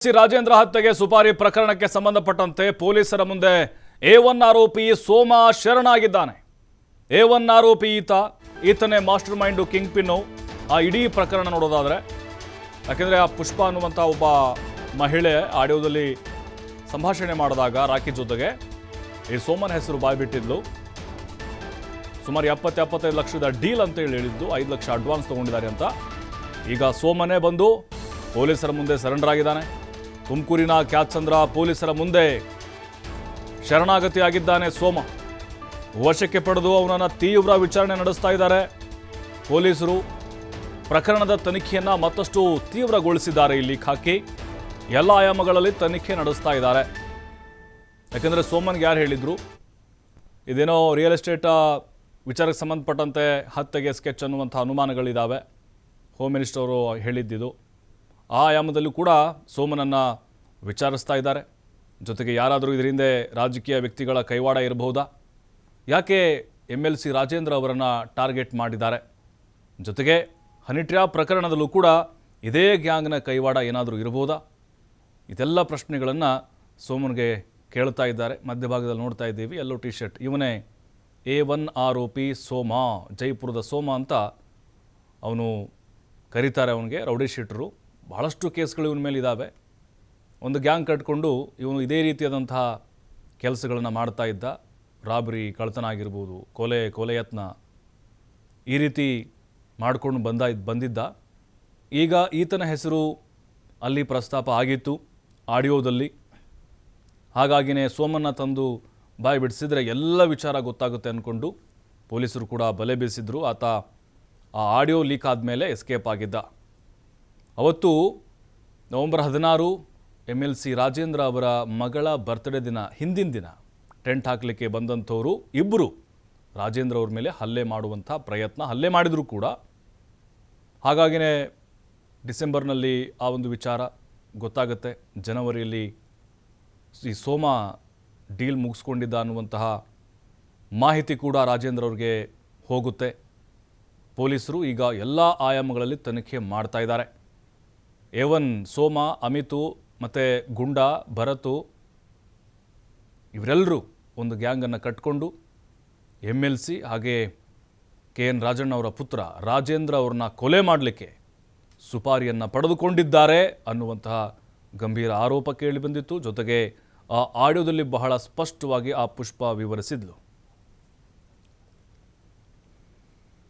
ರಾಜೇಂದ್ರ ಹತ್ಯೆಗೆ ಸುಪಾರಿ ಪ್ರಕರಣಕ್ಕೆ ಸಂಬಂಧಪಟ್ಟಂತೆ ಪೊಲೀಸರ ಮುಂದೆ A1 ಆರೋಪಿ ಸೋಮ ಶರಣಾಗಿದ್ದಾನೆ. A1 ಆರೋಪಿ ಈತನೇ ಮಾಸ್ಟರ್ ಮೈಂಡ್ ಕಿಂಗ್ ಪಿನ್. ಆ ಇಡೀ ಪ್ರಕರಣ ನೋಡೋದಾದ್ರೆ ಯಾಕೆಂದ್ರೆ ಆ ಪುಷ್ಪ ಅನ್ನುವಂಥ ಒಬ್ಬ ಮಹಿಳೆ ಆಡಿಯೋದಲ್ಲಿ ಸಂಭಾಷಣೆ ಮಾಡಿದಾಗ ರಾಕಿ ಜೊತೆಗೆ ಈ ಸೋಮನ ಹೆಸರು ಬಾಯ್ಬಿಟ್ಟಿದ್ಲು. ಸುಮಾರು 70-75 ಲಕ್ಷದ ಡೀಲ್ ಅಂತ ಹೇಳಿದ್ದು, 5 ಲಕ್ಷ ಅಡ್ವಾನ್ಸ್ ತಗೊಂಡಿದ್ದಾರೆ ಅಂತ. ಈಗ ಸೋಮನೇ ಬಂದು ಪೊಲೀಸರ ಮುಂದೆ ಸರೆಂಡರ್ ಆಗಿದ್ದಾನೆ. ತುಮಕೂರಿನ ಕ್ಯಾತ್ಸಂದ್ರ ಪೊಲೀಸರ ಮುಂದೆ ಶರಣಾಗತಿಯಾಗಿದ್ದಾನೆ ಸೋಮ. ವಶಕ್ಕೆ ಪಡೆದು ಅವನನ್ನು ತೀವ್ರ ವಿಚಾರಣೆ ನಡೆಸ್ತಾ ಇದ್ದಾರೆ ಪೊಲೀಸರು. ಪ್ರಕರಣದ ತನಿಖೆಯನ್ನು ಮತ್ತಷ್ಟು ತೀವ್ರಗೊಳಿಸಿದ್ದಾರೆ. ಇಲ್ಲಿ ಹಾಕಿ ಎಲ್ಲ ಆಯಾಮಗಳಲ್ಲಿ ತನಿಖೆ ನಡೆಸ್ತಾ ಇದ್ದಾರೆ. ಯಾಕಂದರೆ ಸೋಮನ್ಗೆ ಯಾರು ಹೇಳಿದ್ರು ಇದೇನೋ ರಿಯಲ್ ಎಸ್ಟೇಟ್ ವಿಚಾರಕ್ಕೆ ಸಂಬಂಧಪಟ್ಟಂತೆ ಹತ್ಯೆಗೆ ಸ್ಕೆಚ್ ಅನ್ನುವಂಥ ಅನುಮಾನಗಳಿದ್ದಾವೆ. ಹೋಮ್ ಮಿನಿಸ್ಟರ್ ಅವರು ಹೇಳಿದ್ದಿದ್ದು. ಆ ಆಯಾಮದಲ್ಲೂ ಕೂಡ ಸೋಮನನ್ನು ವಿಚಾರಿಸ್ತಾ ಇದ್ದಾರೆ. ಜೊತೆಗೆ ಯಾರಾದರೂ ಇದರಿಂದ ರಾಜಕೀಯ ವ್ಯಕ್ತಿಗಳ ಕೈವಾಡ ಇರಬಹುದಾ, ಯಾಕೆ MLC ರಾಜೇಂದ್ರ ಅವರನ್ನು ಟಾರ್ಗೆಟ್ ಮಾಡಿದ್ದಾರೆ, ಜೊತೆಗೆ ಹನಿ ಟ್ರ್ಯಾಪ್ ಪ್ರಕರಣದಲ್ಲೂ ಕೂಡ ಇದೇ ಗ್ಯಾಂಗ್ನ ಕೈವಾಡ ಏನಾದರೂ ಇರಬಹುದಾ, ಇದೆಲ್ಲ ಪ್ರಶ್ನೆಗಳನ್ನು ಸೋಮನ್ಗೆ ಕೇಳ್ತಾ ಇದ್ದಾರೆ. ಮಧ್ಯಭಾಗದಲ್ಲಿ ನೋಡ್ತಾ ಇದ್ದೀವಿ, ಎಲ್ಲೋ ಟಿ ಶರ್ಟ್, ಇವನೇ A1 ಆರೋಪಿ ಸೋಮ, ಜೈಪುರದ ಸೋಮ ಅಂತ ಅವನು ಕರೀತಾರೆ. ಅವನಿಗೆ ರೌಡಿ ಶೀಟರು. ಬಹಳಷ್ಟು ಕೇಸ್ಗಳು ಇವನ ಮೇಲೆ ಇದ್ದಾವೆ. ಒಂದು ಗ್ಯಾಂಗ್ ಕಟ್ಕೊಂಡು ಇವನು ಇದೇ ರೀತಿಯಾದಂತಹ ಕೆಲಸಗಳನ್ನು ಮಾಡ್ತಾ ಇದ್ದ. ರಾಬರಿ, ಕಳ್ತನ ಆಗಿರ್ಬೋದು, ಕೊಲೆ ಯತ್ನ, ಈ ರೀತಿ ಮಾಡಿಕೊಂಡು ಬಂದಿದ್ದ. ಈಗ ಈತನ ಹೆಸರು ಅಲ್ಲಿ ಪ್ರಸ್ತಾಪ ಆಗಿತ್ತು ಆಡಿಯೋದಲ್ಲಿ. ಹಾಗಾಗಿನೇ ಸೋಮನ್ನ ತಂದು ಬಾಯಿ ಬಿಡಿಸಿದ್ರೆ ಎಲ್ಲ ವಿಚಾರ ಗೊತ್ತಾಗುತ್ತೆ ಅಂದ್ಕೊಂಡು ಪೊಲೀಸರು ಕೂಡ ಬಲೆ ಬೀಸಿದ್ರು. ಆತ ಆ ಆಡಿಯೋ ಲೀಕ್ ಆದಮೇಲೆ ಎಸ್ಕೇಪ್ ಆಗಿದ್ದ. ಅವತ್ತು ನವೆಂಬರ್ 16 MLC ರಾಜೇಂದ್ರ ಅವರ ಮಗಳ ಬರ್ತ್ಡೇ ದಿನ, ಹಿಂದಿನ ದಿನ ಟೆಂಟ್ ಹಾಕಲಿಕ್ಕೆ ಬಂದಂಥವರು ಇಬ್ಬರು ರಾಜೇಂದ್ರ ಅವ್ರ ಮೇಲೆ ಹಲ್ಲೆ ಮಾಡುವಂಥ ಪ್ರಯತ್ನ, ಹಲ್ಲೆ ಮಾಡಿದರೂ ಕೂಡ. ಹಾಗಾಗಿನೇ ಡಿಸೆಂಬರ್ನಲ್ಲಿ ಆ ಒಂದು ವಿಚಾರ ಗೊತ್ತಾಗುತ್ತೆ. ಜನವರಿಯಲ್ಲಿ ಈ ಸೋಮ ಡೀಲ್ ಮುಗಿಸ್ಕೊಂಡಿದ್ದ ಅನ್ನುವಂತಹ ಮಾಹಿತಿ ಕೂಡ ರಾಜೇಂದ್ರ ಅವ್ರಿಗೆ ಹೋಗುತ್ತೆ. ಪೊಲೀಸರು ಈಗ ಎಲ್ಲ ಆಯಾಮಗಳಲ್ಲಿ ತನಿಖೆ ಮಾಡ್ತಾ ಇದ್ದಾರೆ. A1 ಸೋಮ, ಅಮಿತು ಮತ್ತು ಗುಂಡ ಭರತು ಇವರೆಲ್ಲರೂ ಒಂದು ಗ್ಯಾಂಗನ್ನು ಕಟ್ಕೊಂಡು MLC ಹಾಗೆ KN ರಾಜಣ್ಣ ಅವರ ಪುತ್ರ ರಾಜೇಂದ್ರ ಅವ್ರನ್ನ ಕೊಲೆ ಮಾಡಲಿಕ್ಕೆ ಸುಪಾರಿಯನ್ನು ಪಡೆದುಕೊಂಡಿದ್ದಾರೆ ಅನ್ನುವಂತಹ ಗಂಭೀರ ಆರೋಪ ಕೇಳಿ ಬಂದಿತ್ತು. ಜೊತೆಗೆ ಆ ಆಡಿಯೋದಲ್ಲಿ ಬಹಳ ಸ್ಪಷ್ಟವಾಗಿ ಆ ಪುಷ್ಪ ವಿವರಿಸಿದ್ಲು.